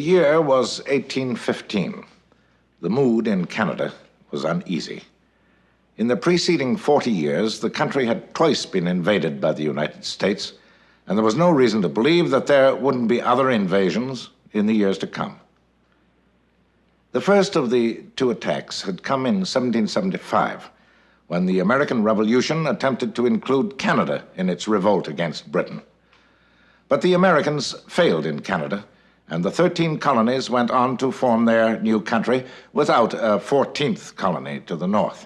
year was 1815. The mood in Canada was uneasy. In the preceding 40 years, the country had twice been invaded by the United States, and there was no reason to believe that there wouldn't be other invasions in the years to come. The first of the two attacks had come in 1775, when the American Revolution attempted to include Canada in its revolt against Britain. But the Americans failed in Canada, and the 13 colonies went on to form their new country without a 14th colony to the north.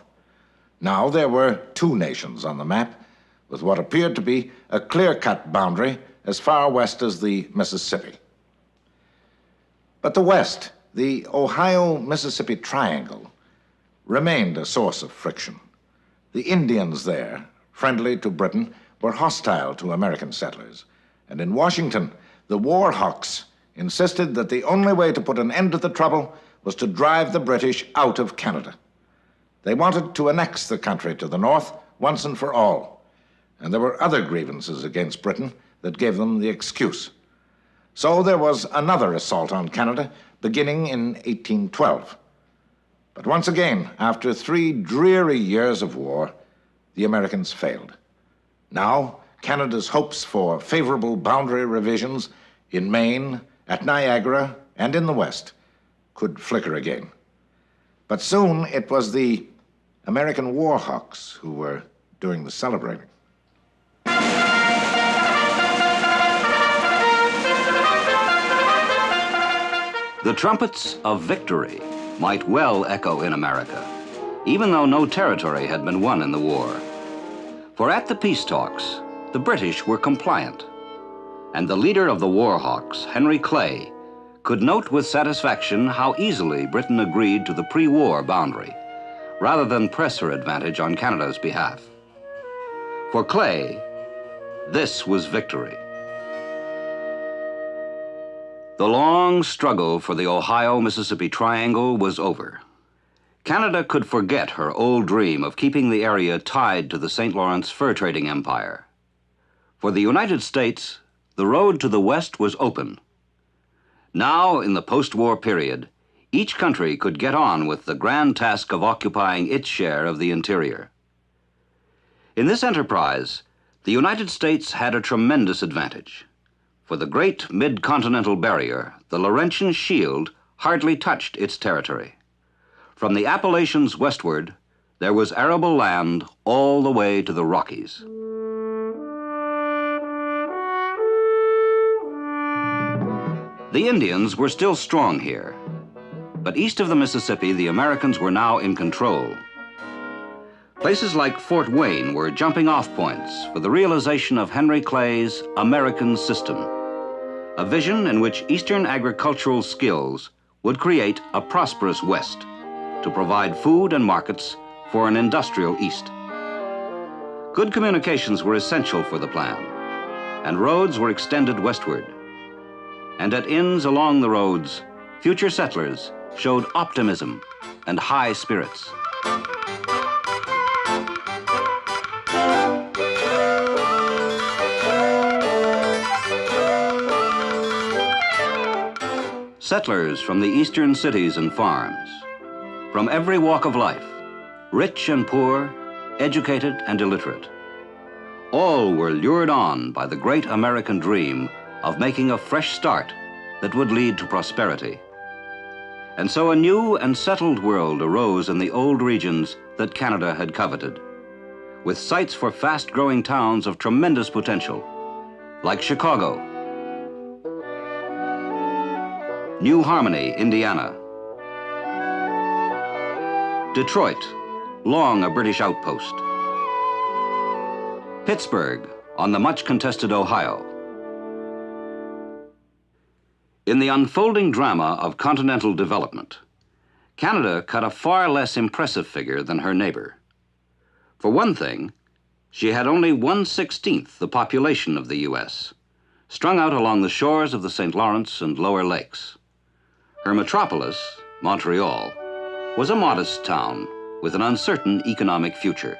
Now there were two nations on the map, with what appeared to be a clear-cut boundary as far west as the Mississippi. But the west, the Ohio-Mississippi Triangle, remained a source of friction. The Indians there, friendly to Britain, were hostile to American settlers. And in Washington, the war hawks insisted that the only way to put an end to the trouble was to drive the British out of Canada. They wanted to annex the country to the north once and for all. And there were other grievances against Britain that gave them the excuse. So there was another assault on Canada beginning in 1812. But once again, after 3 dreary years of war, the Americans failed. Now, Canada's hopes for favorable boundary revisions in Maine, at Niagara, and in the West could flicker again. But soon it was the American war hawks who were doing the celebrating. The trumpets of victory might well echo in America, even though no territory had been won in the war. For at the peace talks, the British were compliant, and the leader of the war hawks, Henry Clay, could note with satisfaction how easily Britain agreed to the pre-war boundary, rather than press her advantage on Canada's behalf. For Clay, this was victory. The long struggle for the Ohio-Mississippi Triangle was over. Canada could forget her old dream of keeping the area tied to the St. Lawrence fur trading empire. For the United States, the road to the west was open. Now, in the post-war period, each country could get on with the grand task of occupying its share of the interior. In this enterprise, the United States had a tremendous advantage. For the great mid-continental barrier, the Laurentian Shield, hardly touched its territory. From the Appalachians westward, there was arable land all the way to the Rockies. The Indians were still strong here, but east of the Mississippi, the Americans were now in control. Places like Fort Wayne were jumping-off points for the realization of Henry Clay's American system, a vision in which Eastern agricultural skills would create a prosperous West to provide food and markets for an industrial East. Good communications were essential for the plan, and roads were extended westward. And at inns along the roads, future settlers showed optimism and high spirits. Settlers from the eastern cities and farms, from every walk of life, rich and poor, educated and illiterate, all were lured on by the great American dream of making a fresh start that would lead to prosperity. And so a new and settled world arose in the old regions that Canada had coveted, with sites for fast-growing towns of tremendous potential, like Chicago, New Harmony, Indiana, Detroit, long a British outpost, Pittsburgh, on the much-contested Ohio. In the unfolding drama of continental development, Canada cut a far less impressive figure than her neighbor. For one thing, she had only 1/16 the population of the U.S., strung out along the shores of the St. Lawrence and lower lakes. Her metropolis, Montreal, was a modest town with an uncertain economic future.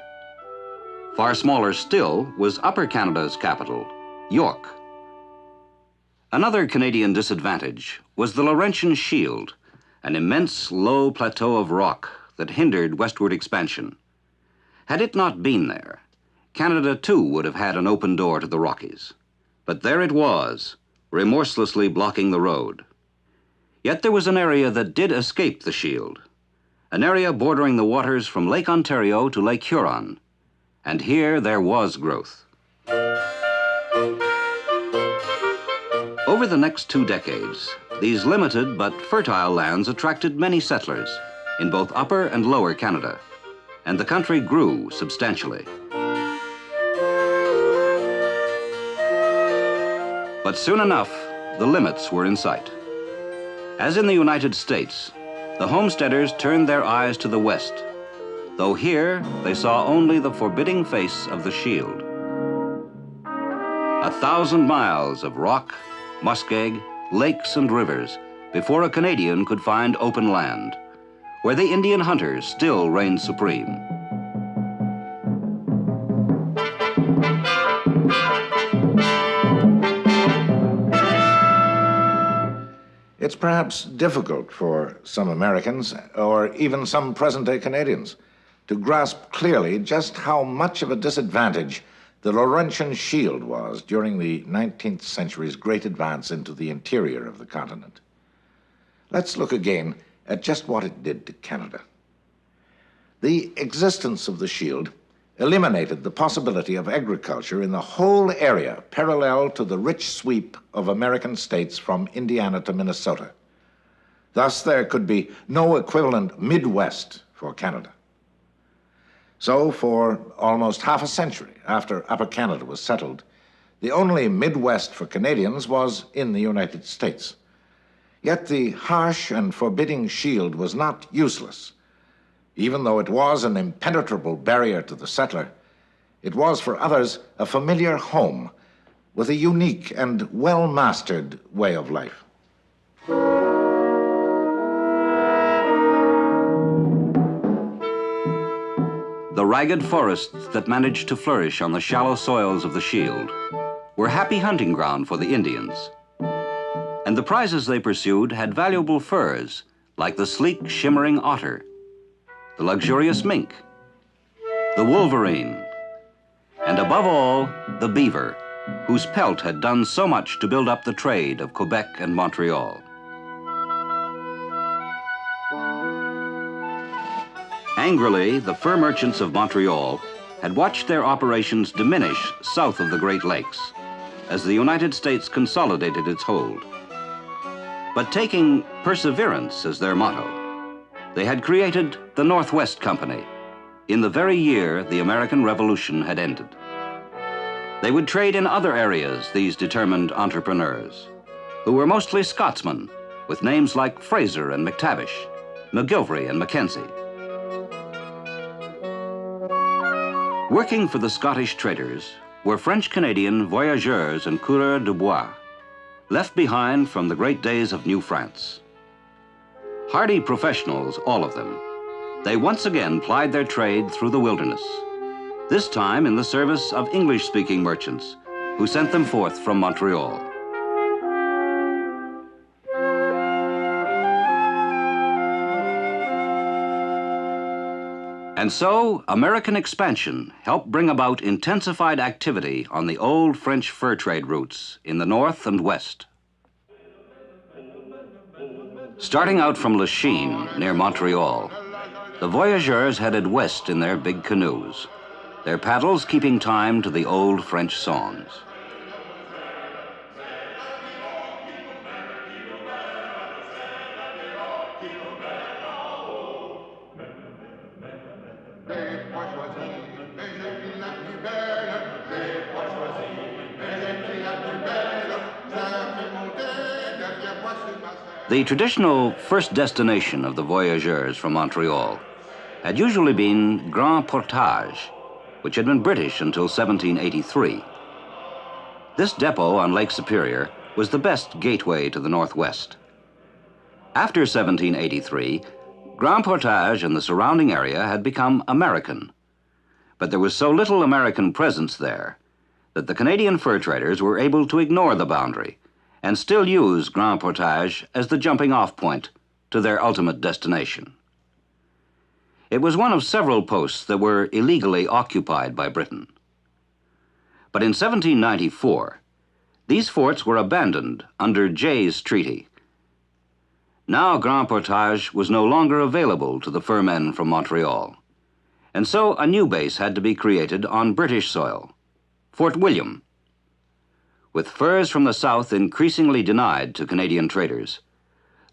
Far smaller still was Upper Canada's capital, York. Another Canadian disadvantage was the Laurentian Shield, an immense low plateau of rock that hindered westward expansion. Had it not been there, Canada too would have had an open door to the Rockies. But there it was, remorselessly blocking the road. Yet there was an area that did escape the Shield, an area bordering the waters from Lake Ontario to Lake Huron. And here there was growth. Over the next 2 decades, these limited but fertile lands attracted many settlers in both Upper and Lower Canada, and the country grew substantially. But soon enough, the limits were in sight. As in the United States, the homesteaders turned their eyes to the west, though here they saw only the forbidding face of the Shield. 1,000 miles of rock, muskeg, lakes, and rivers before a Canadian could find open land, where the Indian hunters still reigned supreme. It's perhaps difficult for some Americans, or even some present-day Canadians, to grasp clearly just how much of a disadvantage the Laurentian Shield was during the 19th century's great advance into the interior of the continent. Let's look again at just what it did to Canada. The existence of the Shield eliminated the possibility of agriculture in the whole area parallel to the rich sweep of American states from Indiana to Minnesota. Thus, there could be no equivalent Midwest for Canada. So, for almost half a century after Upper Canada was settled, the only Midwest for Canadians was in the United States. Yet the harsh and forbidding Shield was not useless. Even though it was an impenetrable barrier to the settler, it was for others a familiar home with a unique and well-mastered way of life. The ragged forests that managed to flourish on the shallow soils of the Shield were happy hunting ground for the Indians. And the prizes they pursued had valuable furs, like the sleek, shimmering otter, the luxurious mink, the wolverine, and above all, the beaver, whose pelt had done so much to build up the trade of Quebec and Montreal. Angrily, the fur merchants of Montreal had watched their operations diminish south of the Great Lakes as the United States consolidated its hold. But taking perseverance as their motto, they had created the Northwest Company in the very year the American Revolution had ended. They would trade in other areas, these determined entrepreneurs, who were mostly Scotsmen, with names like Fraser and McTavish, McGilvray and Mackenzie. Working for the Scottish traders were French-Canadian voyageurs and coureurs de bois, left behind from the great days of New France. Hardy professionals, all of them, they once again plied their trade through the wilderness, this time in the service of English-speaking merchants who sent them forth from Montreal. And so, American expansion helped bring about intensified activity on the old French fur trade routes in the north and west. Starting out from Lachine, near Montreal, the voyageurs headed west in their big canoes, their paddles keeping time to the old French songs. The traditional first destination of the voyageurs from Montreal had usually been Grand Portage, which had been British until 1783. This depot on Lake Superior was the best gateway to the Northwest. After 1783, Grand Portage and the surrounding area had become American, but there was so little American presence there that the Canadian fur traders were able to ignore the boundary and still use Grand Portage as the jumping-off point to their ultimate destination. It was one of several posts that were illegally occupied by Britain. But in 1794, these forts were abandoned under Jay's Treaty. Now Grand Portage was no longer available to the fur men from Montreal, and so a new base had to be created on British soil, Fort William. With furs from the south increasingly denied to Canadian traders,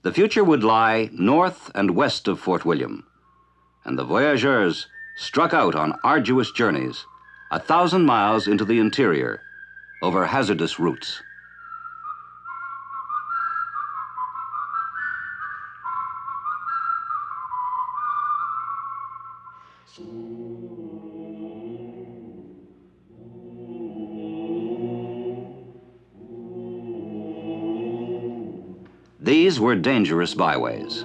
the future would lie north and west of Fort William, and the voyageurs struck out on arduous journeys, 1,000 miles into the interior, over hazardous routes. These were dangerous byways,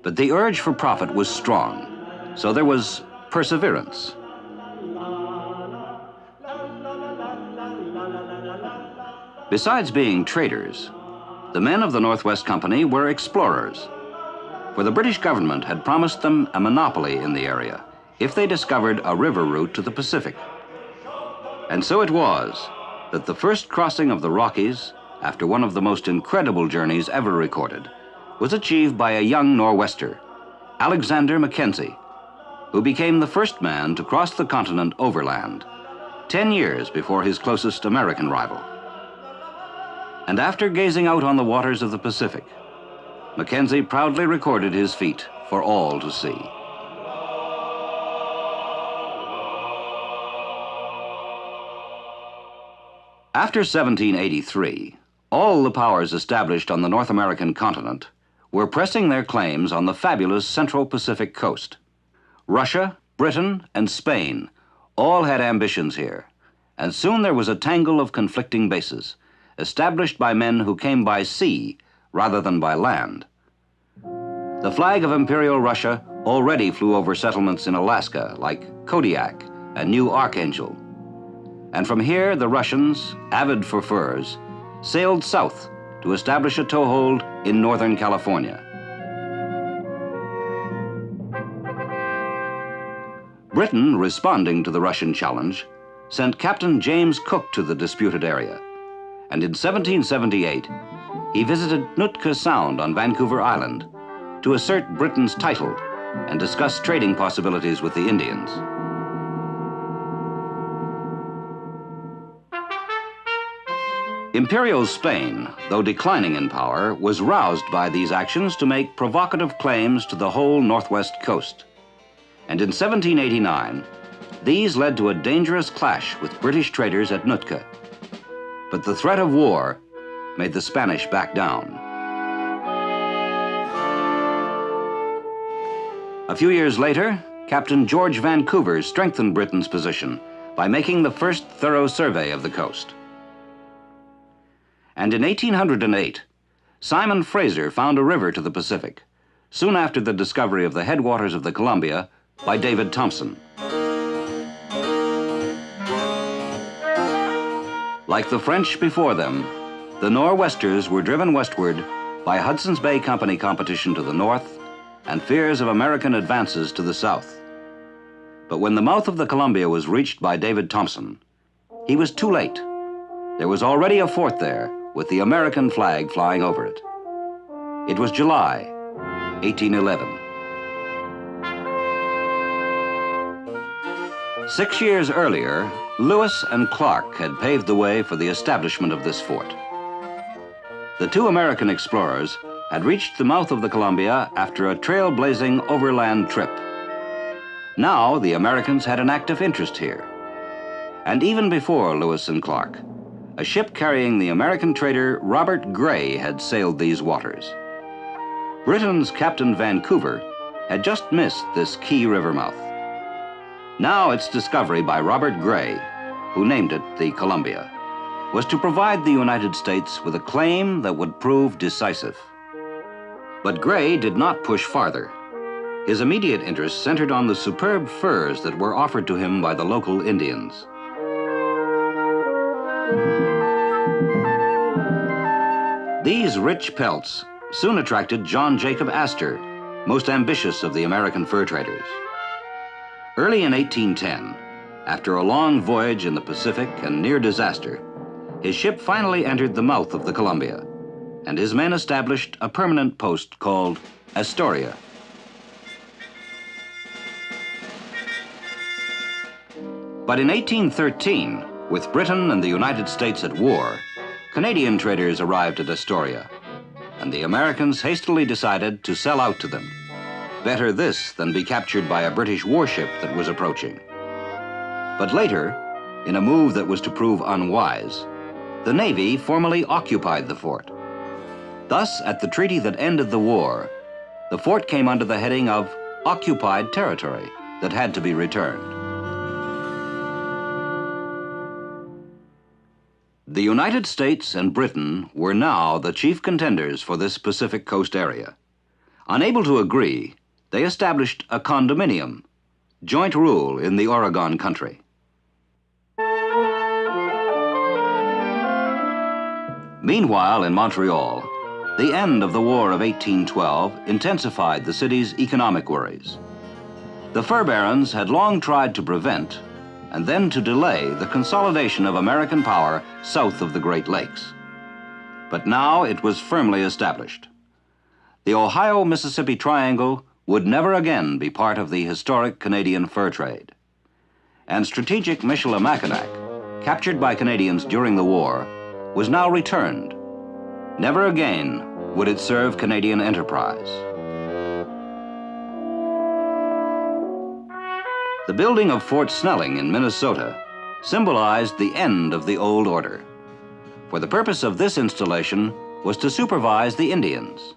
but the urge for profit was strong, so there was perseverance. Besides being traders, the men of the Northwest Company were explorers, for the British government had promised them a monopoly in the area if they discovered a river route to the Pacific. And so it was that the first crossing of the Rockies, after one of the most incredible journeys ever recorded, was achieved by a young Nor'wester, Alexander Mackenzie, who became the first man to cross the continent overland, 10 years before his closest American rival. And after gazing out on the waters of the Pacific, Mackenzie proudly recorded his feat for all to see. After 1783, all the powers established on the North American continent were pressing their claims on the fabulous Central Pacific coast. Russia, Britain, and Spain all had ambitions here, and soon there was a tangle of conflicting bases, established by men who came by sea rather than by land. The flag of Imperial Russia already flew over settlements in Alaska like Kodiak and New Archangel. And from here, the Russians, avid for furs, sailed south to establish a toehold in Northern California. Britain, responding to the Russian challenge, sent Captain James Cook to the disputed area, and in 1778, he visited Nootka Sound on Vancouver Island to assert Britain's title and discuss trading possibilities with the Indians. Imperial Spain, though declining in power, was roused by these actions to make provocative claims to the whole northwest coast. And in 1789, these led to a dangerous clash with British traders at Nootka. But the threat of war made the Spanish back down. A few years later, Captain George Vancouver strengthened Britain's position by making the first thorough survey of the coast. And in 1808, Simon Fraser found a river to the Pacific, soon after the discovery of the headwaters of the Columbia by David Thompson. Like the French before them, the Nor'westers were driven westward by Hudson's Bay Company competition to the north and fears of American advances to the south. But when the mouth of the Columbia was reached by David Thompson, he was too late. There was already a fort there with the American flag flying over it. It was July 1811. 6 years earlier, Lewis and Clark had paved the way for the establishment of this fort. The two American explorers had reached the mouth of the Columbia after a trailblazing overland trip. Now the Americans had an active interest here. And even before Lewis and Clark, a ship carrying the American trader Robert Gray had sailed these waters. Britain's Captain Vancouver had just missed this key river mouth. Now its discovery by Robert Gray, who named it the Columbia, was to provide the United States with a claim that would prove decisive. But Gray did not push farther. His immediate interest centered on the superb furs that were offered to him by the local Indians. These rich pelts soon attracted John Jacob Astor, most ambitious of the American fur traders. Early in 1810, after a long voyage in the Pacific and near disaster, his ship finally entered the mouth of the Columbia, and his men established a permanent post called Astoria. But in 1813, with Britain and the United States at war, Canadian traders arrived at Astoria, and the Americans hastily decided to sell out to them. Better this than be captured by a British warship that was approaching. But later, in a move that was to prove unwise, the Navy formally occupied the fort. Thus, at the treaty that ended the war, the fort came under the heading of occupied territory that had to be returned. The United States and Britain were now the chief contenders for this Pacific Coast area. Unable to agree, they established a condominium, joint rule in the Oregon country. Meanwhile, in Montreal, the end of the War of 1812 intensified the city's economic worries. The fur barons had long tried to prevent and then to delay the consolidation of American power south of the Great Lakes. But now it was firmly established. The Ohio-Mississippi Triangle would never again be part of the historic Canadian fur trade. And strategic Michilimackinac, captured by Canadians during the war, was now returned. Never again would it serve Canadian enterprise. The building of Fort Snelling in Minnesota symbolized the end of the old order. For the purpose of this installation was to supervise the Indians,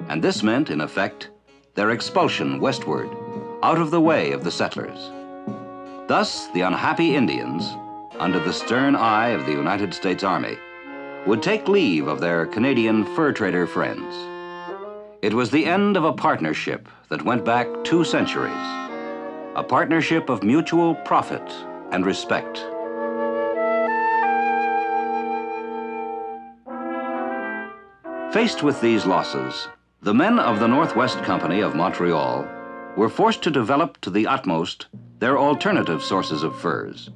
and this meant, in effect, their expulsion westward, out of the way of the settlers. Thus, the unhappy Indians, under the stern eye of the United States Army, would take leave of their Canadian fur trader friends. It was the end of a partnership that went back 2 centuries. A partnership of mutual profit and respect. Faced with these losses, the men of the Northwest Company of Montreal were forced to develop to the utmost their alternative sources of furs.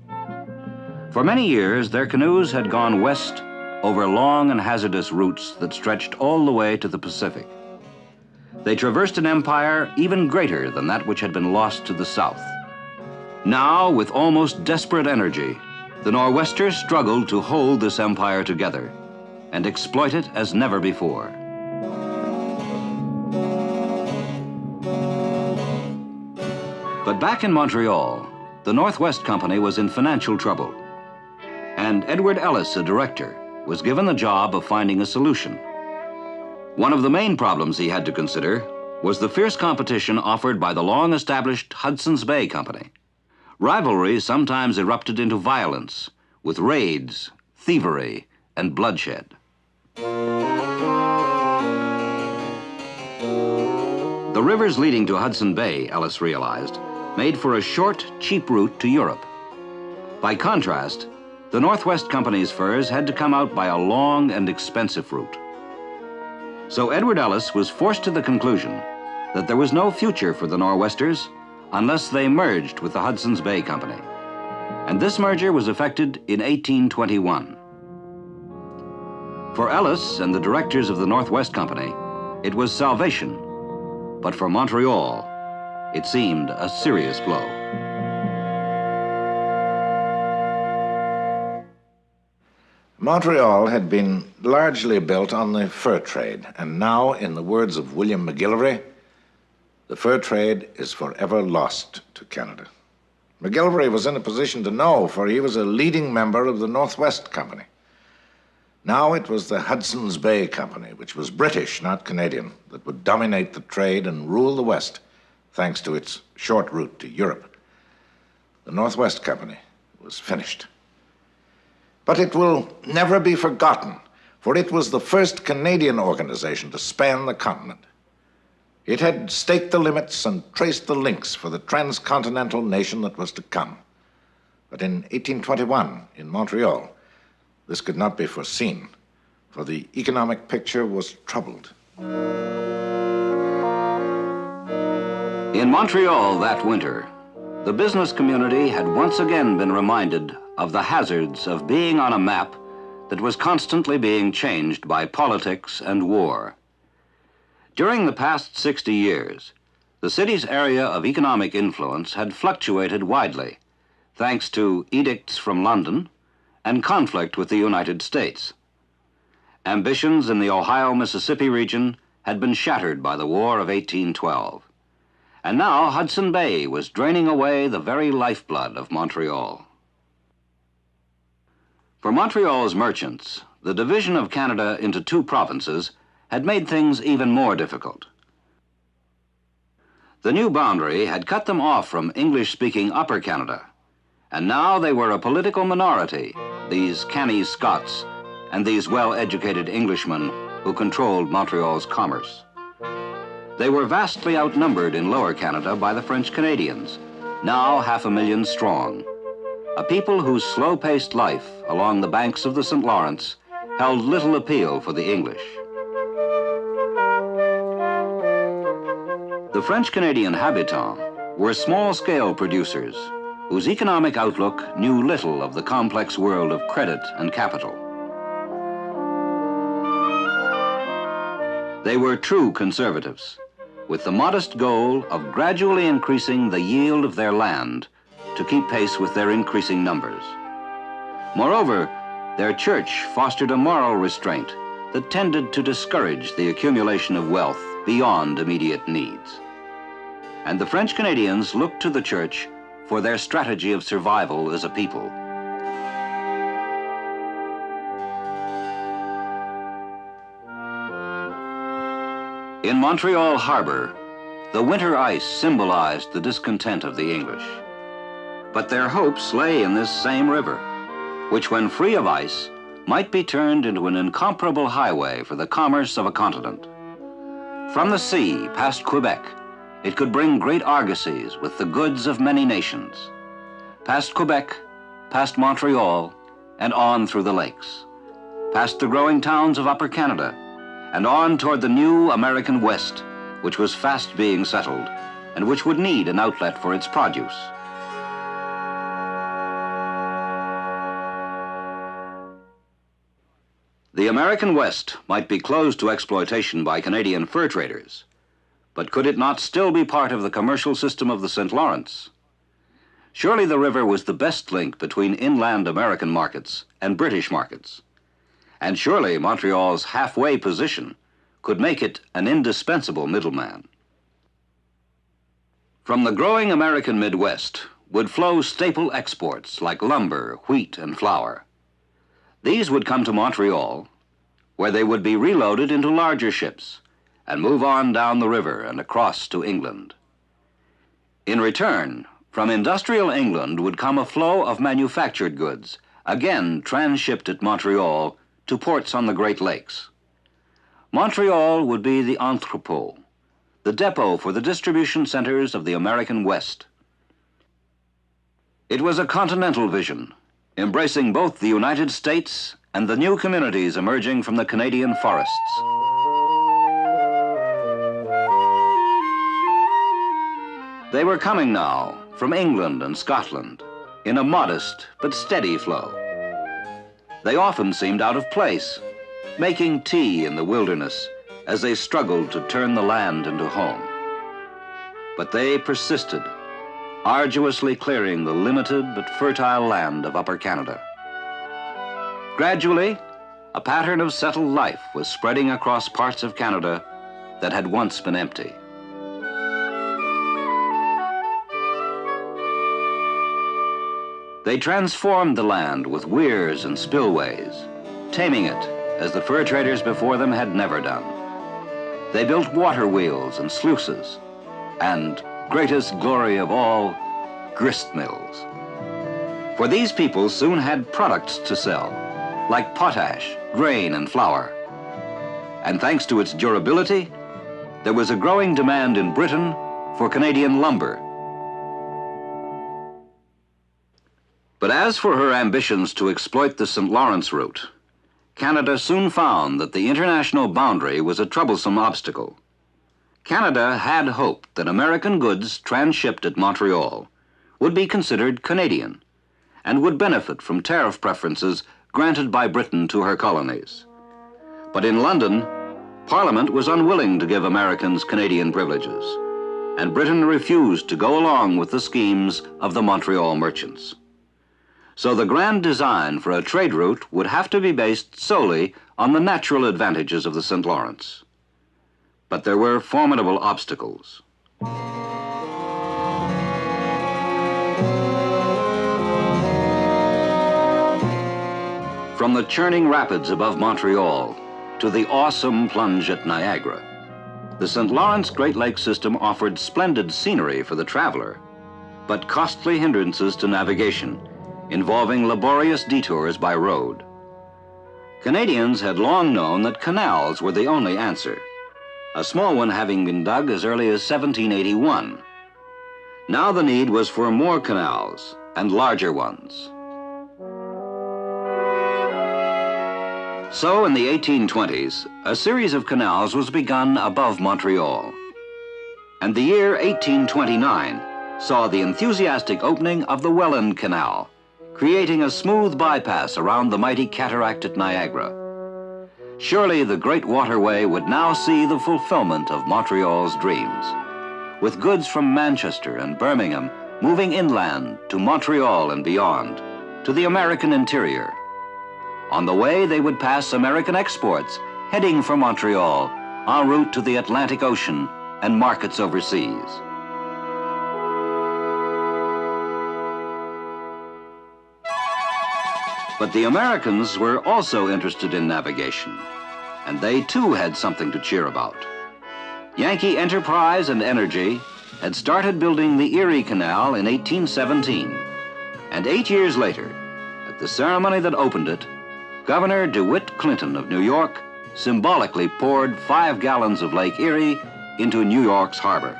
For many years, their canoes had gone west over long and hazardous routes that stretched all the way to the Pacific. They traversed an empire even greater than that which had been lost to the south. Now, with almost desperate energy, the Nor'westers struggled to hold this empire together and exploit it as never before. But back in Montreal, the Northwest Company was in financial trouble, and Edward Ellis, a director, was given the job of finding a solution. One of the main problems he had to consider was the fierce competition offered by the long-established Hudson's Bay Company. Rivalry sometimes erupted into violence, with raids, thievery, and bloodshed. The rivers leading to Hudson Bay, Ellis realized, made for a short, cheap route to Europe. By contrast, the Northwest Company's furs had to come out by a long and expensive route. So Edward Ellis was forced to the conclusion that there was no future for the Nor'westers unless they merged with the Hudson's Bay Company. And this merger was effected in 1821. For Ellis and the directors of the Northwest Company, it was salvation. But for Montreal, it seemed a serious blow. Montreal had been largely built on the fur trade, and now, in the words of William McGillivray, the fur trade is forever lost to Canada. McGillivray was in a position to know, for he was a leading member of the Northwest Company. Now it was the Hudson's Bay Company, which was British, not Canadian, that would dominate the trade and rule the West, thanks to its short route to Europe. The Northwest Company was finished. But it will never be forgotten, for it was the first Canadian organization to span the continent. It had staked the limits and traced the links for the transcontinental nation that was to come. But in 1821, in Montreal, this could not be foreseen, for the economic picture was troubled. In Montreal that winter, the business community had once again been reminded of the hazards of being on a map that was constantly being changed by politics and war. During the past 60 years, the city's area of economic influence had fluctuated widely, thanks to edicts from London and conflict with the United States. Ambitions in the Ohio-Mississippi region had been shattered by the War of 1812. And now Hudson Bay was draining away the very lifeblood of Montreal. For Montreal's merchants, the division of Canada into two provinces had made things even more difficult. The new boundary had cut them off from English-speaking Upper Canada, and now they were a political minority, these canny Scots and these well-educated Englishmen who controlled Montreal's commerce. They were vastly outnumbered in Lower Canada by the French Canadians, now 500,000 strong, a people whose slow-paced life along the banks of the St. Lawrence held little appeal for the English. The French-Canadian habitants were small-scale producers whose economic outlook knew little of the complex world of credit and capital. They were true conservatives, with the modest goal of gradually increasing the yield of their land to keep pace with their increasing numbers. Moreover, their church fostered a moral restraint that tended to discourage the accumulation of wealth beyond immediate needs. And the French Canadians looked to the church for their strategy of survival as a people. In Montreal harbor, the winter ice symbolized the discontent of the English. But their hopes lay in this same river, which when free of ice might be turned into an incomparable highway for the commerce of a continent. From the sea past Quebec, it could bring great argosies with the goods of many nations. Past Quebec, past Montreal, and on through the lakes. Past the growing towns of Upper Canada, and on toward the new American West, which was fast being settled, and which would need an outlet for its produce. The American West might be closed to exploitation by Canadian fur traders, but could it not still be part of the commercial system of the St. Lawrence? Surely the river was the best link between inland American markets and British markets. And surely Montreal's halfway position could make it an indispensable middleman. From the growing American Midwest would flow staple exports like lumber, wheat, and flour. These would come to Montreal, where they would be reloaded into larger ships and move on down the river and across to England. In return, from industrial England would come a flow of manufactured goods, again transshipped at Montreal to ports on the Great Lakes. Montreal would be the entrepot, the depot for the distribution centers of the American West. It was a continental vision, embracing both the United States and the new communities emerging from the Canadian forests. They were coming now from England and Scotland in a modest but steady flow. They often seemed out of place, making tea in the wilderness as they struggled to turn the land into home. But they persisted, arduously clearing the limited but fertile land of Upper Canada. Gradually, a pattern of settled life was spreading across parts of Canada that had once been empty. They transformed the land with weirs and spillways, taming it as the fur traders before them had never done. They built water wheels and sluices, and, greatest glory of all, grist mills. For these people soon had products to sell, like potash, grain, and flour. And thanks to its durability, there was a growing demand in Britain for Canadian lumber. But as for her ambitions to exploit the St. Lawrence route, Canada soon found that the international boundary was a troublesome obstacle. Canada had hoped that American goods transshipped at Montreal would be considered Canadian and would benefit from tariff preferences granted by Britain to her colonies. But in London, Parliament was unwilling to give Americans Canadian privileges, and Britain refused to go along with the schemes of the Montreal merchants. So the grand design for a trade route would have to be based solely on the natural advantages of the St. Lawrence. But there were formidable obstacles. From the churning rapids above Montreal to the awesome plunge at Niagara, the St. Lawrence Great Lakes system offered splendid scenery for the traveler, but costly hindrances to navigation, involving laborious detours by road. Canadians had long known that canals were the only answer, a small one having been dug as early as 1781. Now the need was for more canals and larger ones. So in the 1820s, a series of canals was begun above Montreal. And the year 1829 saw the enthusiastic opening of the Welland Canal, creating a smooth bypass around the mighty cataract at Niagara. Surely the great waterway would now see the fulfillment of Montreal's dreams, with goods from Manchester and Birmingham moving inland to Montreal and beyond, to the American interior. On the way, they would pass American exports heading for Montreal en route to the Atlantic Ocean and markets overseas. But the Americans were also interested in navigation, and they too had something to cheer about. Yankee enterprise and energy had started building the Erie Canal in 1817, and 8 years later, at the ceremony that opened it, Governor DeWitt Clinton of New York symbolically poured 5 gallons of Lake Erie into New York's harbor.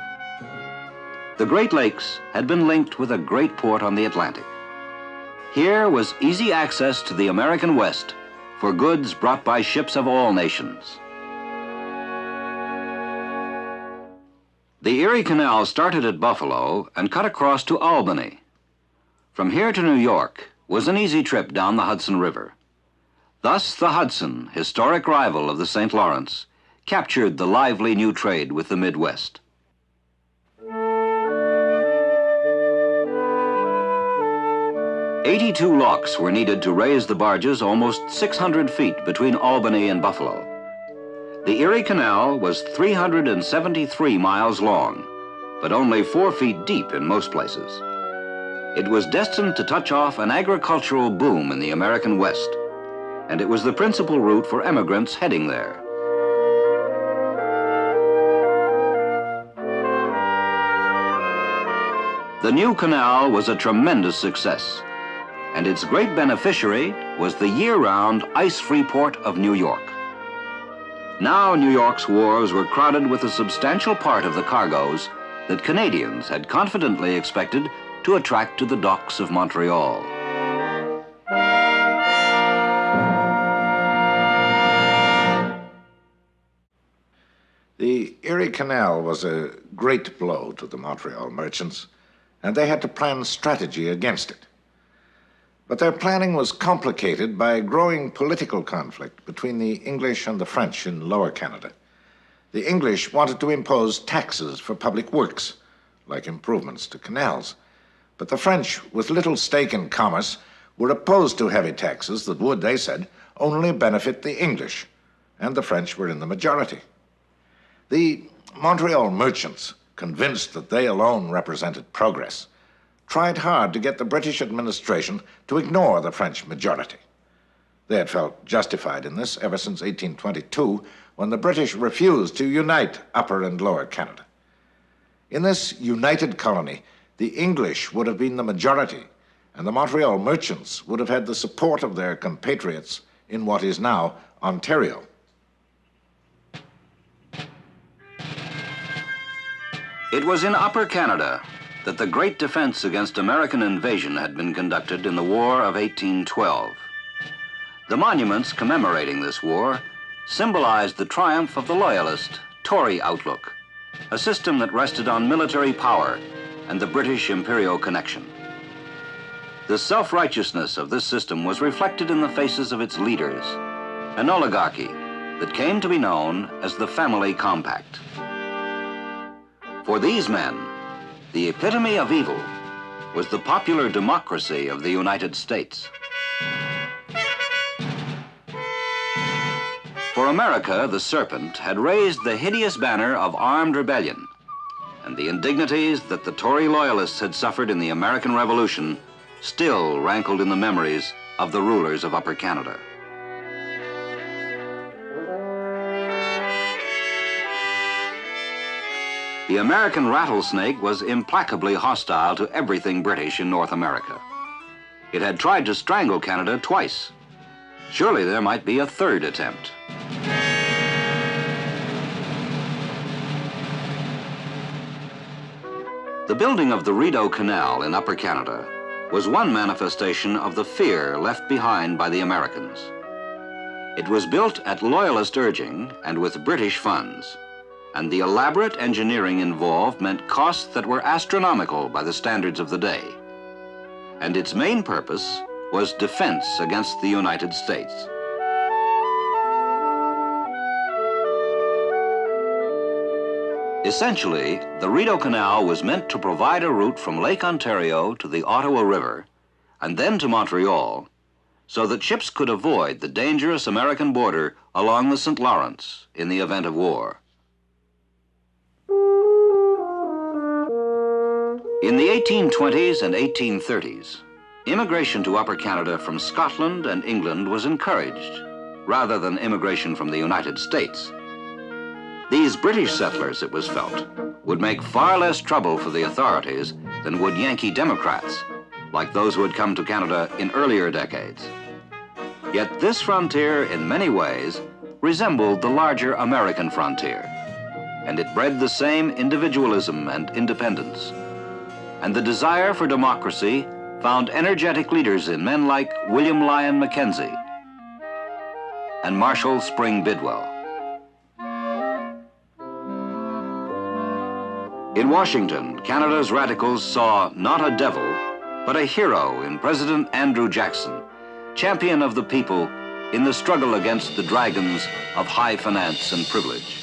The Great Lakes had been linked with a great port on the Atlantic. Here was easy access to the American West for goods brought by ships of all nations. The Erie Canal started at Buffalo and cut across to Albany. From here to New York was an easy trip down the Hudson River. Thus the Hudson, historic rival of the St. Lawrence, captured the lively new trade with the Midwest. "82 locks were needed to raise the barges almost 600 feet between Albany and Buffalo. The Erie Canal was 373 miles long, but only 4 feet deep in most places. It was destined to touch off an agricultural boom in the American West, and it was the principal route for emigrants heading there. The new canal was a tremendous success, and its great beneficiary was the year-round ice-free port of New York. Now New York's wharves were crowded with a substantial part of the cargoes that Canadians had confidently expected to attract to the docks of Montreal. The Erie Canal was a great blow to the Montreal merchants, and they had to plan strategy against it. But their planning was complicated by a growing political conflict between the English and the French in Lower Canada. The English wanted to impose taxes for public works, like improvements to canals. But the French, with little stake in commerce, were opposed to heavy taxes that would, they said, only benefit the English, and the French were in the majority. The Montreal merchants, convinced that they alone represented progress, tried hard to get the British administration to ignore the French majority. They had felt justified in this ever since 1822, when the British refused to unite Upper and Lower Canada. In this united colony, the English would have been the majority, and the Montreal merchants would have had the support of their compatriots in what is now Ontario. It was in Upper Canada that the great defense against American invasion had been conducted in the War of 1812. The monuments commemorating this war symbolized the triumph of the Loyalist Tory outlook, a system that rested on military power and the British imperial connection. The self-righteousness of this system was reflected in the faces of its leaders, an oligarchy that came to be known as the Family Compact. For these men, the epitome of evil was the popular democracy of the United States. For America, the serpent had raised the hideous banner of armed rebellion, and the indignities that the Tory loyalists had suffered in the American Revolution still rankled in the memories of the rulers of Upper Canada. The American rattlesnake was implacably hostile to everything British in North America. It had tried to strangle Canada twice. Surely there might be a third attempt. The building of the Rideau Canal in Upper Canada was one manifestation of the fear left behind by the Americans. It was built at Loyalist urging and with British funds, and the elaborate engineering involved meant costs that were astronomical by the standards of the day. And its main purpose was defense against the United States. Essentially, the Rideau Canal was meant to provide a route from Lake Ontario to the Ottawa River and then to Montreal, so that ships could avoid the dangerous American border along the St. Lawrence in the event of war. In the 1820s and 1830s, immigration to Upper Canada from Scotland and England was encouraged, rather than immigration from the United States. These British settlers, it was felt, would make far less trouble for the authorities than would Yankee Democrats, like those who had come to Canada in earlier decades. Yet this frontier, in many ways, resembled the larger American frontier, and it bred the same individualism and independence. And the desire for democracy found energetic leaders in men like William Lyon Mackenzie and Marshall Spring Bidwell. In Washington, Canada's radicals saw not a devil, but a hero in President Andrew Jackson, champion of the people in the struggle against the dragons of high finance and privilege.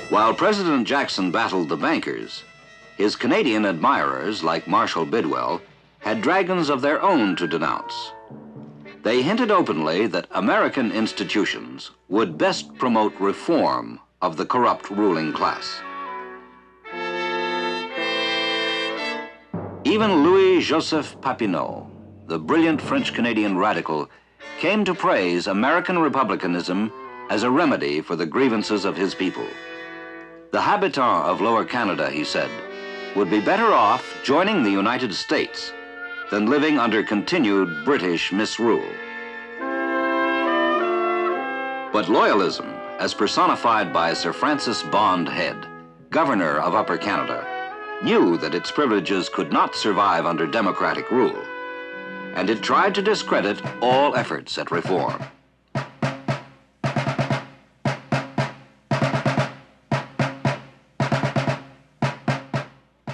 While President Jackson battled the bankers, his Canadian admirers, like Marshall Bidwell, had dragons of their own to denounce. They hinted openly that American institutions would best promote reform of the corrupt ruling class. Even Louis-Joseph Papineau, the brilliant French-Canadian radical, came to praise American republicanism as a remedy for the grievances of his people. The habitants of Lower Canada, he said, would be better off joining the United States than living under continued British misrule. But loyalism, as personified by Sir Francis Bond Head, governor of Upper Canada, knew that its privileges could not survive under democratic rule, and it tried to discredit all efforts at reform.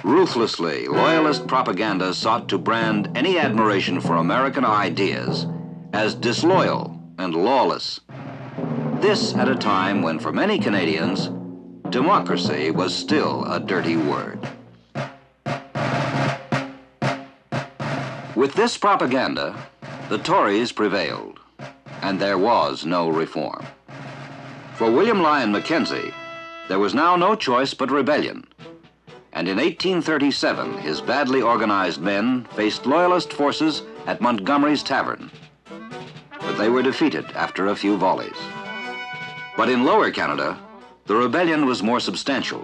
Ruthlessly, loyalist propaganda sought to brand any admiration for American ideas as disloyal and lawless. This at a time when, for many Canadians, democracy was still a dirty word. With this propaganda, the Tories prevailed, and there was no reform. For William Lyon Mackenzie, there was now no choice but rebellion. And in 1837, his badly organized men faced Loyalist forces at Montgomery's Tavern. But they were defeated after a few volleys. But in Lower Canada, the rebellion was more substantial.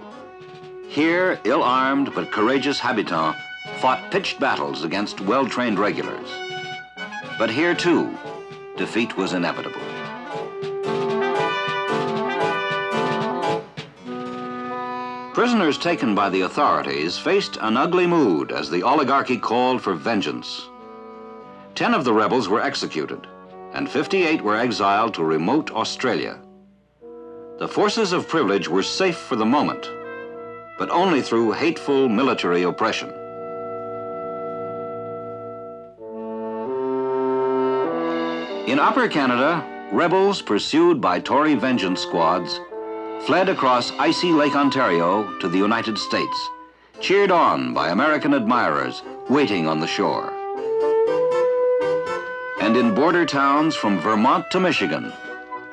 Here, ill-armed but courageous habitants fought pitched battles against well-trained regulars. But here, too, defeat was inevitable. Prisoners taken by the authorities faced an ugly mood as the oligarchy called for vengeance. 10 of the rebels were executed, and 58 were exiled to remote Australia. The forces of privilege were safe for the moment, but only through hateful military oppression. In Upper Canada, rebels pursued by Tory vengeance squads fled across icy Lake Ontario to the United States, cheered on by American admirers waiting on the shore. And in border towns from Vermont to Michigan,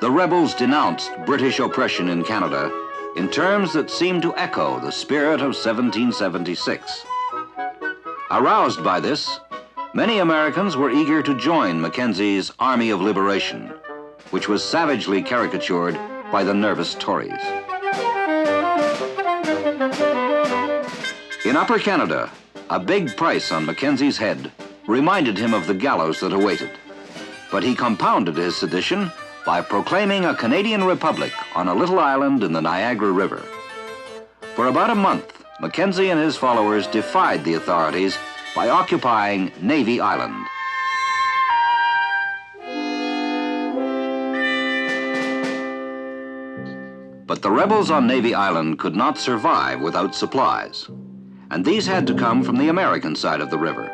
the rebels denounced British oppression in Canada in terms that seemed to echo the spirit of 1776. Aroused by this, many Americans were eager to join Mackenzie's Army of Liberation, which was savagely caricatured by the nervous Tories. In Upper Canada, a big price on Mackenzie's head reminded him of the gallows that awaited. But he compounded his sedition by proclaiming a Canadian republic on a little island in the Niagara River. For about a month, Mackenzie and his followers defied the authorities by occupying Navy Island. But the rebels on Navy Island could not survive without supplies, and these had to come from the American side of the river.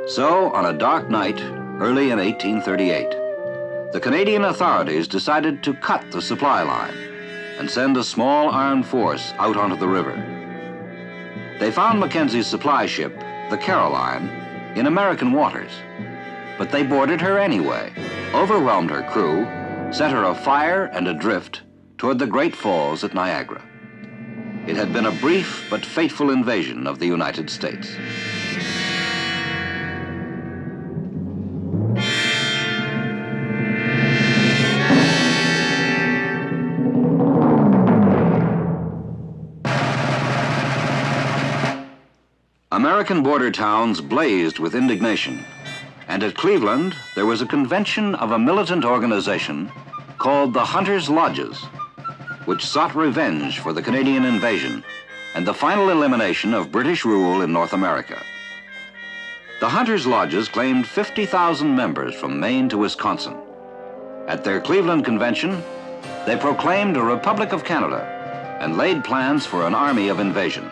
So, on a dark night, early in 1838, the Canadian authorities decided to cut the supply line and send a small armed force out onto the river. They found Mackenzie's supply ship, the Caroline, in American waters, but they boarded her anyway, overwhelmed her crew, set her afire and adrift toward the Great Falls at Niagara. It had been a brief but fateful invasion of the United States. American border towns blazed with indignation, and at Cleveland there was a convention of a militant organization called the Hunters' Lodges, which sought revenge for the Canadian invasion and the final elimination of British rule in North America. The Hunters' Lodges claimed 50,000 members from Maine to Wisconsin. At their Cleveland convention, they proclaimed a Republic of Canada and laid plans for an army of invasion.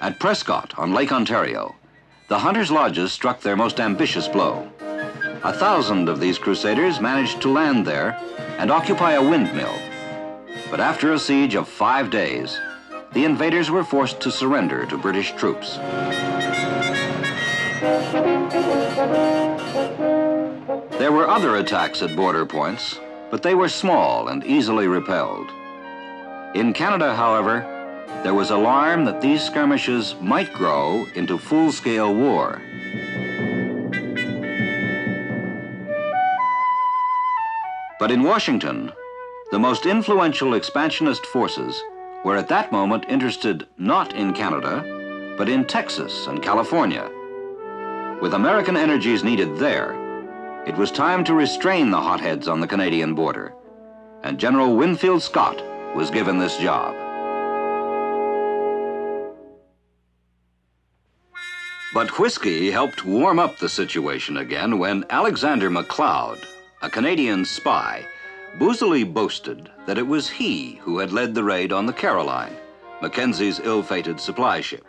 At Prescott on Lake Ontario, the Hunters' Lodges struck their most ambitious blow. 1,000 of these crusaders managed to land there and occupy a windmill. But after a siege of 5 days, the invaders were forced to surrender to British troops. There were other attacks at border points, but they were small and easily repelled. In Canada, however, there was alarm that these skirmishes might grow into full-scale war. But in Washington, the most influential expansionist forces were at that moment interested not in Canada, but in Texas and California. With American energies needed there, it was time to restrain the hotheads on the Canadian border, and General Winfield Scott was given this job. But whiskey helped warm up the situation again when Alexander MacLeod, a Canadian spy, boozily boasted that it was he who had led the raid on the Caroline, Mackenzie's ill-fated supply ship.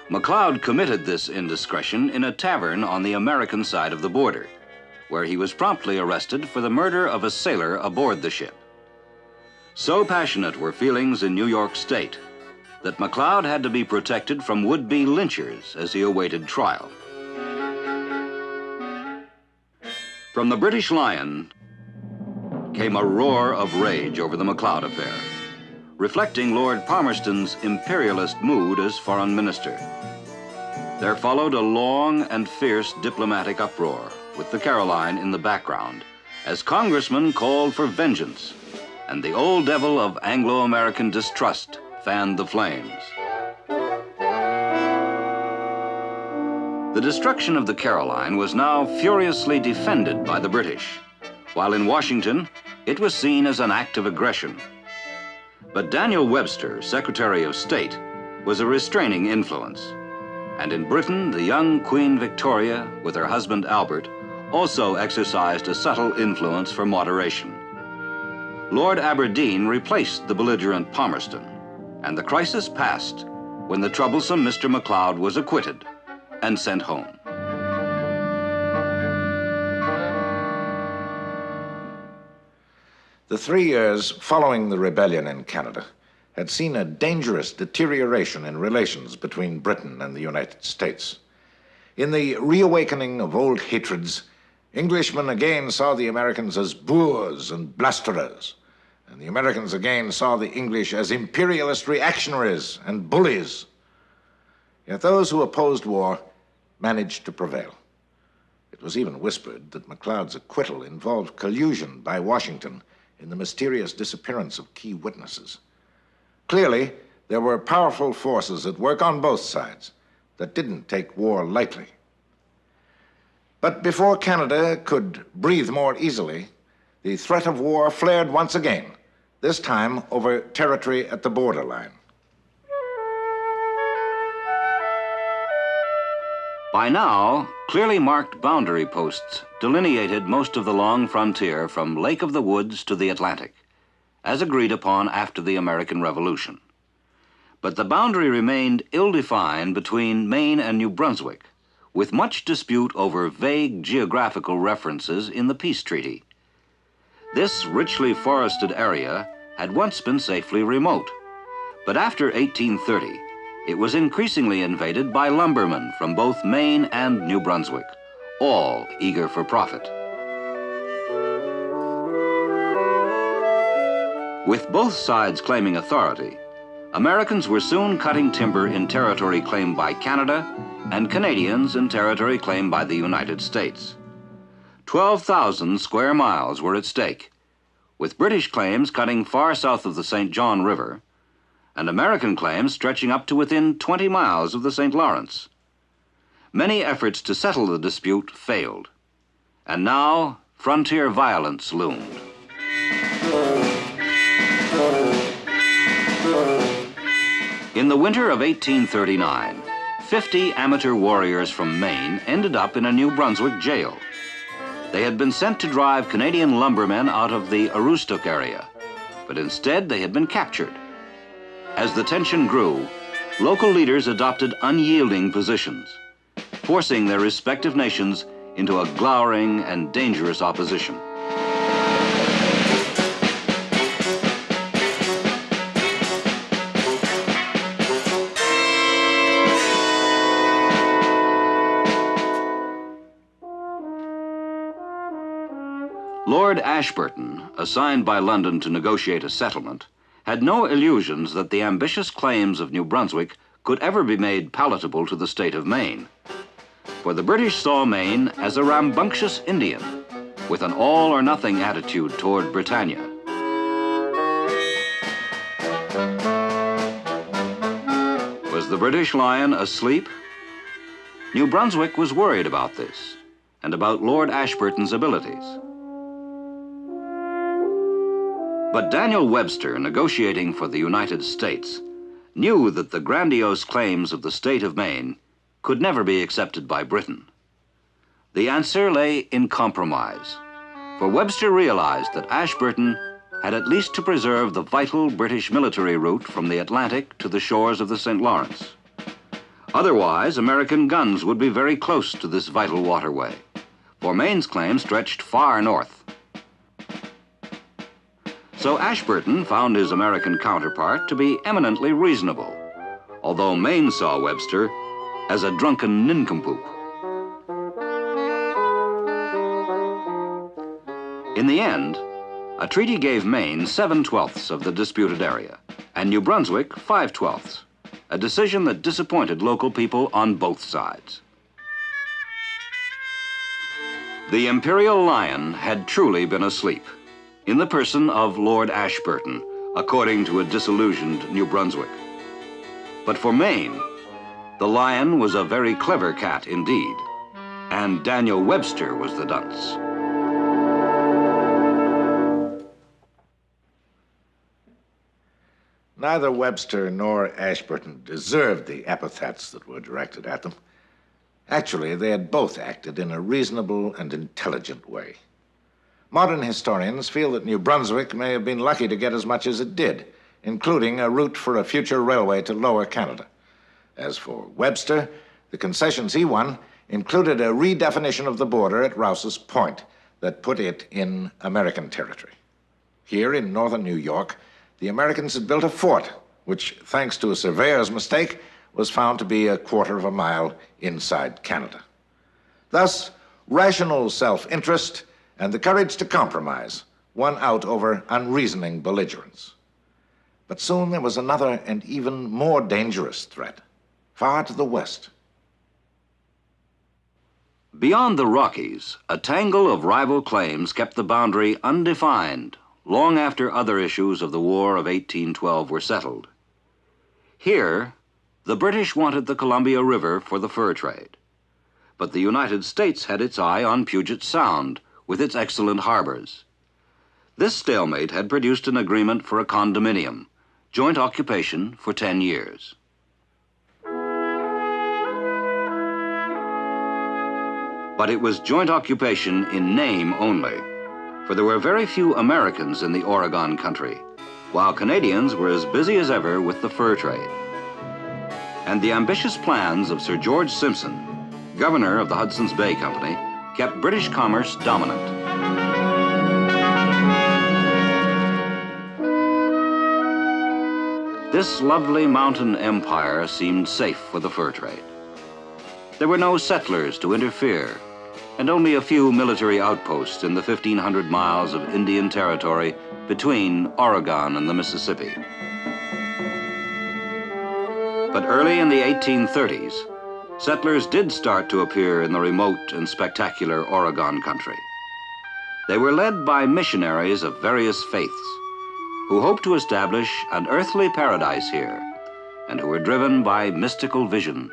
MacLeod committed this indiscretion in a tavern on the American side of the border, where he was promptly arrested for the murder of a sailor aboard the ship. So passionate were feelings in New York State that MacLeod had to be protected from would-be lynchers as he awaited trial. From the British Lion came a roar of rage over the MacLeod affair, reflecting Lord Palmerston's imperialist mood as foreign minister. There followed a long and fierce diplomatic uproar, with the Caroline in the background, as congressmen called for vengeance, and the old devil of Anglo-American distrust fanned the flames. The destruction of the Caroline was now furiously defended by the British, while in Washington, it was seen as an act of aggression. But Daniel Webster, Secretary of State, was a restraining influence. And in Britain, the young Queen Victoria, with her husband Albert, also exercised a subtle influence for moderation. Lord Aberdeen replaced the belligerent Palmerston, and the crisis passed when the troublesome Mr. McLeod was acquitted and sent home. The 3 years following the rebellion in Canada had seen a dangerous deterioration in relations between Britain and the United States. In the reawakening of old hatreds, Englishmen again saw the Americans as boors and blusterers, and the Americans again saw the English as imperialist reactionaries and bullies. Yet those who opposed war managed to prevail. It was even whispered that McLeod's acquittal involved collusion by Washington in the mysterious disappearance of key witnesses. Clearly, there were powerful forces at work on both sides that didn't take war lightly. But before Canada could breathe more easily, the threat of war flared once again, this time over territory at the borderline. By now, clearly marked boundary posts delineated most of the long frontier from Lake of the Woods to the Atlantic, as agreed upon after the American Revolution. But the boundary remained ill-defined between Maine and New Brunswick, with much dispute over vague geographical references in the peace treaty. This richly forested area had once been safely remote, but after 1830, it was increasingly invaded by lumbermen from both Maine and New Brunswick, all eager for profit. With both sides claiming authority, Americans were soon cutting timber in territory claimed by Canada and Canadians in territory claimed by the United States. 12,000 square miles were at stake, with British claims cutting far south of the St. John River and American claims stretching up to within 20 miles of the St. Lawrence. Many efforts to settle the dispute failed, and now frontier violence loomed. In the winter of 1839, 50 amateur warriors from Maine ended up in a New Brunswick jail. They had been sent to drive Canadian lumbermen out of the Aroostook area, but instead they had been captured. As the tension grew, local leaders adopted unyielding positions, forcing their respective nations into a glowering and dangerous opposition. Lord Ashburton, assigned by London to negotiate a settlement, had no illusions that the ambitious claims of New Brunswick could ever be made palatable to the state of Maine. For the British saw Maine as a rambunctious Indian, with an all-or-nothing attitude toward Britannia. Was the British lion asleep? New Brunswick was worried about this, and about Lord Ashburton's abilities. But Daniel Webster, negotiating for the United States, knew that the grandiose claims of the state of Maine could never be accepted by Britain. The answer lay in compromise, for Webster realized that Ashburton had at least to preserve the vital British military route from the Atlantic to the shores of the St. Lawrence. Otherwise, American guns would be very close to this vital waterway, for Maine's claim stretched far north. So Ashburton found his American counterpart to be eminently reasonable, although Maine saw Webster as a drunken nincompoop. In the end, a treaty gave Maine 7/12 of the disputed area, and New Brunswick 5/12, a decision that disappointed local people on both sides. The imperial lion had truly been asleep, in the person of Lord Ashburton, according to a disillusioned New Brunswick. But for Maine, the lion was a very clever cat indeed, and Daniel Webster was the dunce. Neither Webster nor Ashburton deserved the epithets that were directed at them. Actually, they had both acted in a reasonable and intelligent way. Modern historians feel that New Brunswick may have been lucky to get as much as it did, including a route for a future railway to Lower Canada. As for Webster, the concessions he won included a redefinition of the border at Rouse's Point that put it in American territory. Here in northern New York, the Americans had built a fort, which, thanks to a surveyor's mistake, was found to be a quarter of a mile inside Canada. Thus, rational self-interest and the courage to compromise won out over unreasoning belligerence. But soon there was another and even more dangerous threat, far to the west. Beyond the Rockies, a tangle of rival claims kept the boundary undefined long after other issues of the War of 1812 were settled. Here, the British wanted the Columbia River for the fur trade, but the United States had its eye on Puget Sound with its excellent harbors. This stalemate had produced an agreement for a condominium, joint occupation for 10 years. But it was joint occupation in name only, for there were very few Americans in the Oregon country, while Canadians were as busy as ever with the fur trade. And the ambitious plans of Sir George Simpson, governor of the Hudson's Bay Company, kept British commerce dominant. This lovely mountain empire seemed safe for the fur trade. There were no settlers to interfere, and only a few military outposts in the 1,500 miles of Indian territory between Oregon and the Mississippi. But early in the 1830s, settlers did start to appear in the remote and spectacular Oregon country. They were led by missionaries of various faiths who hoped to establish an earthly paradise here and who were driven by mystical visions.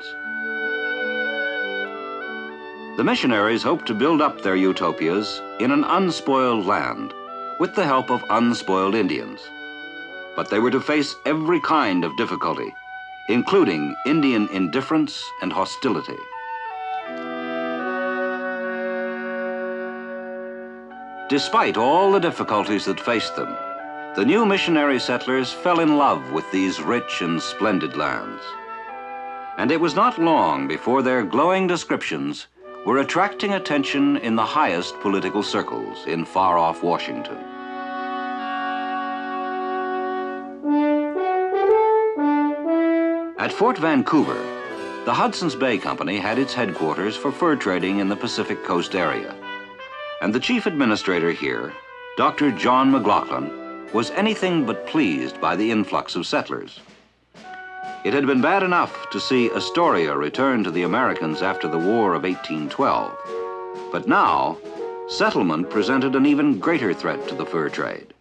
The missionaries hoped to build up their utopias in an unspoiled land with the help of unspoiled Indians. But they were to face every kind of difficulty, including Indian indifference and hostility. Despite all the difficulties that faced them, the new missionary settlers fell in love with these rich and splendid lands. And it was not long before their glowing descriptions were attracting attention in the highest political circles in far-off Washington. At Fort Vancouver, the Hudson's Bay Company had its headquarters for fur trading in the Pacific Coast area. And the chief administrator here, Dr. John McLaughlin, was anything but pleased by the influx of settlers. It had been bad enough to see Astoria return to the Americans after the War of 1812, but now settlement presented an even greater threat to the fur trade.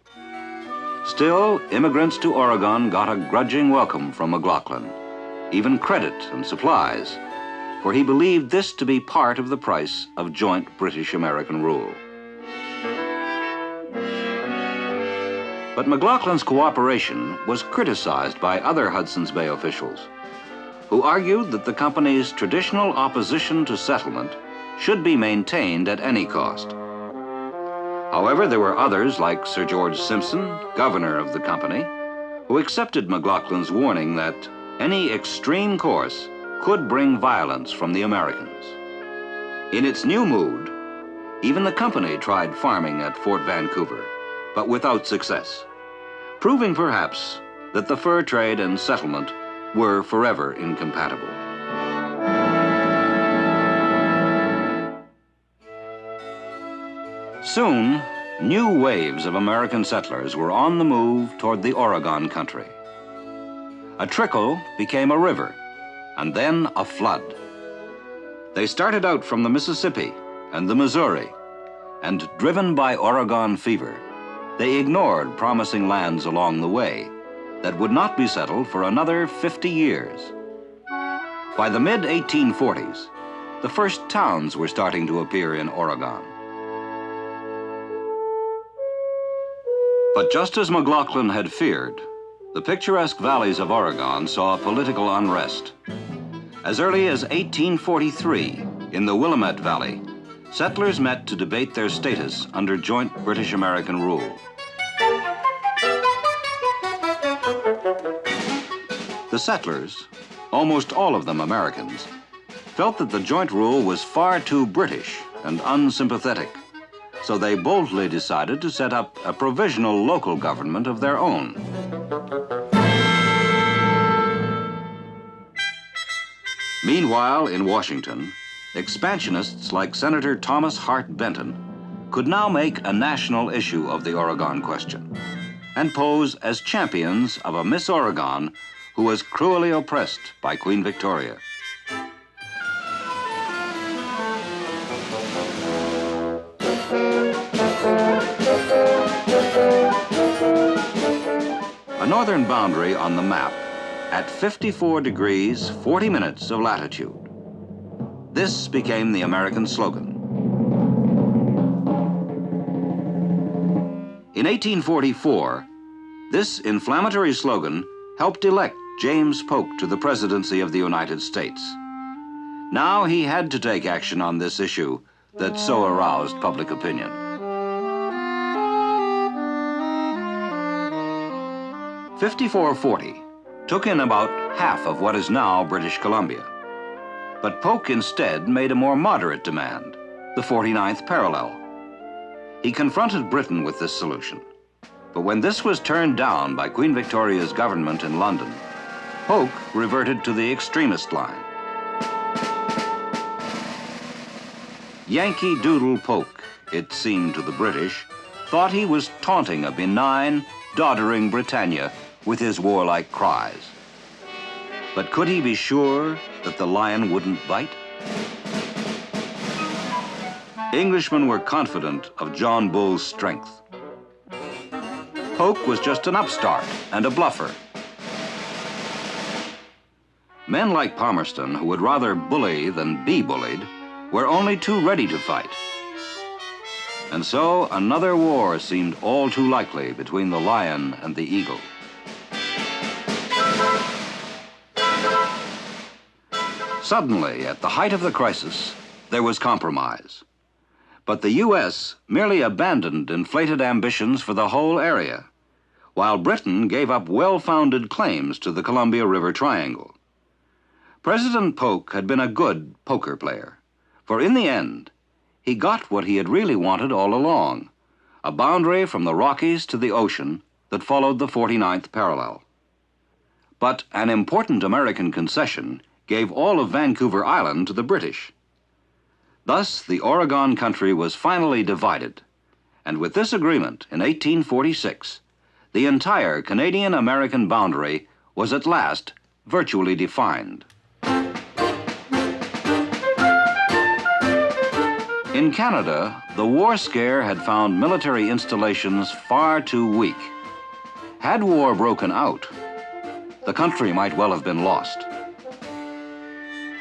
Still, immigrants to Oregon got a grudging welcome from McLaughlin, even credit and supplies, for he believed this to be part of the price of joint British-American rule. But McLaughlin's cooperation was criticized by other Hudson's Bay officials, who argued that the company's traditional opposition to settlement should be maintained at any cost. However, there were others, like Sir George Simpson, governor of the company, who accepted McLaughlin's warning that any extreme course could bring violence from the Americans. In its new mood, even the company tried farming at Fort Vancouver, but without success, proving perhaps that the fur trade and settlement were forever incompatible. Soon, new waves of American settlers were on the move toward the Oregon country. A trickle became a river, and then a flood. They started out from the Mississippi and the Missouri, and driven by Oregon fever, they ignored promising lands along the way that would not be settled for another 50 years. By the mid-1840s, the first towns were starting to appear in Oregon. But just as McLaughlin had feared, The picturesque valleys of Oregon saw political unrest. As early as 1843, in the Willamette Valley, settlers met to debate their status under joint British-American rule. The settlers, almost all of them Americans, felt that the joint rule was far too British and unsympathetic, so they boldly decided to set up a provisional local government of their own. Meanwhile, in Washington, expansionists like Senator Thomas Hart Benton could now make a national issue of the Oregon question and pose as champions of a Miss Oregon who was cruelly oppressed by Queen Victoria. A northern boundary on the map at 54 degrees, 40 minutes of latitude. This became the American slogan. In 1844, this inflammatory slogan helped elect James Polk to the presidency of the United States. Now he had to take action on this issue that so aroused public opinion. "5440 took in about half of what is now British Columbia. But Polk instead made a more moderate demand, the 49th parallel. He confronted Britain with this solution. But when this was turned down by Queen Victoria's government in London, Polk reverted to the extremist line. Yankee Doodle Polk, it seemed to the British, thought he was taunting a benign, doddering Britannia with his warlike cries. But could he be sure that the lion wouldn't bite? Englishmen were confident of John Bull's strength. Polk was just an upstart and a bluffer. Men like Palmerston, who would rather bully than be bullied, were only too ready to fight. And so another war seemed all too likely between the lion and the eagle. Suddenly, at the height of the crisis, there was compromise. But the U.S. merely abandoned inflated ambitions for the whole area, while Britain gave up well-founded claims to the Columbia River Triangle. President Polk had been a good poker player, for in the end, he got what he had really wanted all along, a boundary from the Rockies to the ocean that followed the 49th parallel. But an important American concession gave all of Vancouver Island to the British. Thus, the Oregon country was finally divided, and with this agreement in 1846, the entire Canadian-American boundary was at last virtually defined. In Canada, the war scare had found military installations far too weak. Had war broken out, the country might well have been lost.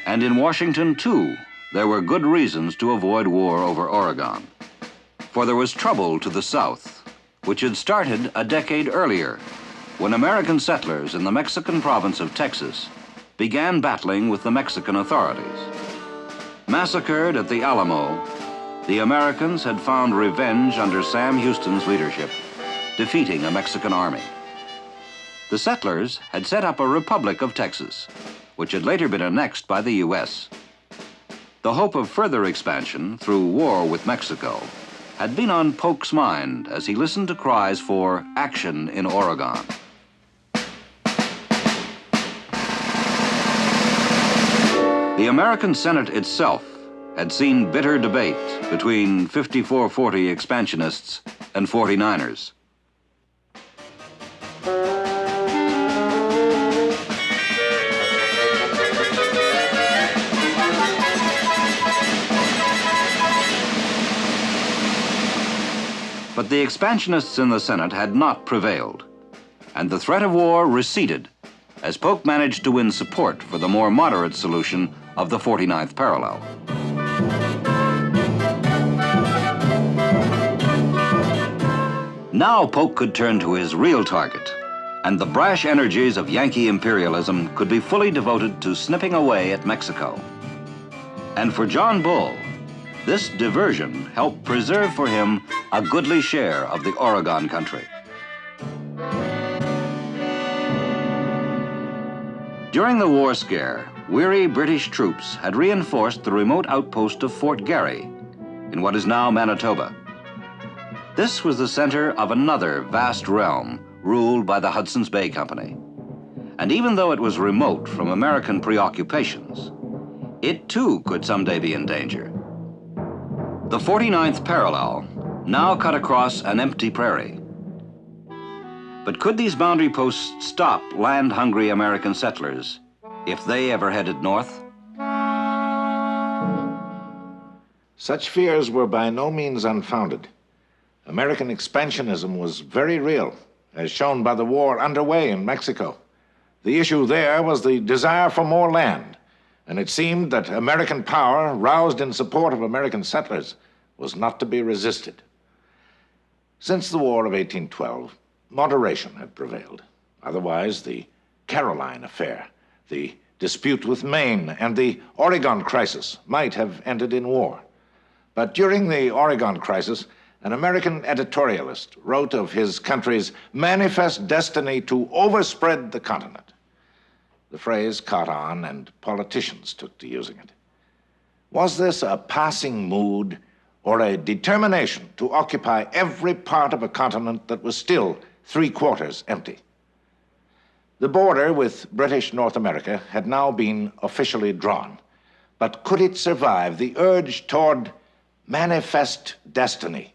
And in Washington, too, there were good reasons to avoid war over Oregon. For there was trouble to the south, which had started a decade earlier, when American settlers in the Mexican province of Texas began battling with the Mexican authorities. Massacred at the Alamo, the Americans had found revenge under Sam Houston's leadership, defeating a Mexican army. The settlers had set up a Republic of Texas, which had later been annexed by the U.S. The hope of further expansion through war with Mexico had been on Polk's mind as he listened to cries for action in Oregon. The American Senate itself had seen bitter debate between 5440 expansionists and 49ers. But the expansionists in the Senate had not prevailed, and the threat of war receded as Polk managed to win support for the more moderate solution of the 49th parallel. Now Polk could turn to his real target, and the brash energies of Yankee imperialism could be fully devoted to snipping away at Mexico. And for John Bull, this diversion helped preserve for him a goodly share of the Oregon country. During the war scare, weary British troops had reinforced the remote outpost of Fort Garry in what is now Manitoba. This was the center of another vast realm ruled by the Hudson's Bay Company. And even though it was remote from American preoccupations, it too could someday be in danger. The 49th parallel now cut across an empty prairie. But could these boundary posts stop land-hungry American settlers if they ever headed north? Such fears were by no means unfounded. American expansionism was very real, as shown by the war underway in Mexico. The issue there was the desire for more land, and it seemed that American power, roused in support of American settlers, was not to be resisted. Since the War of 1812, moderation had prevailed. Otherwise, the Caroline affair, the dispute with Maine, and the Oregon crisis might have ended in war. But during the Oregon crisis, an American editorialist wrote of his country's manifest destiny to overspread the continent. The phrase caught on, and politicians took to using it. Was this a passing mood or a determination to occupy every part of a continent that was still 3/4 empty? The border with British North America had now been officially drawn, but could it survive the urge toward manifest destiny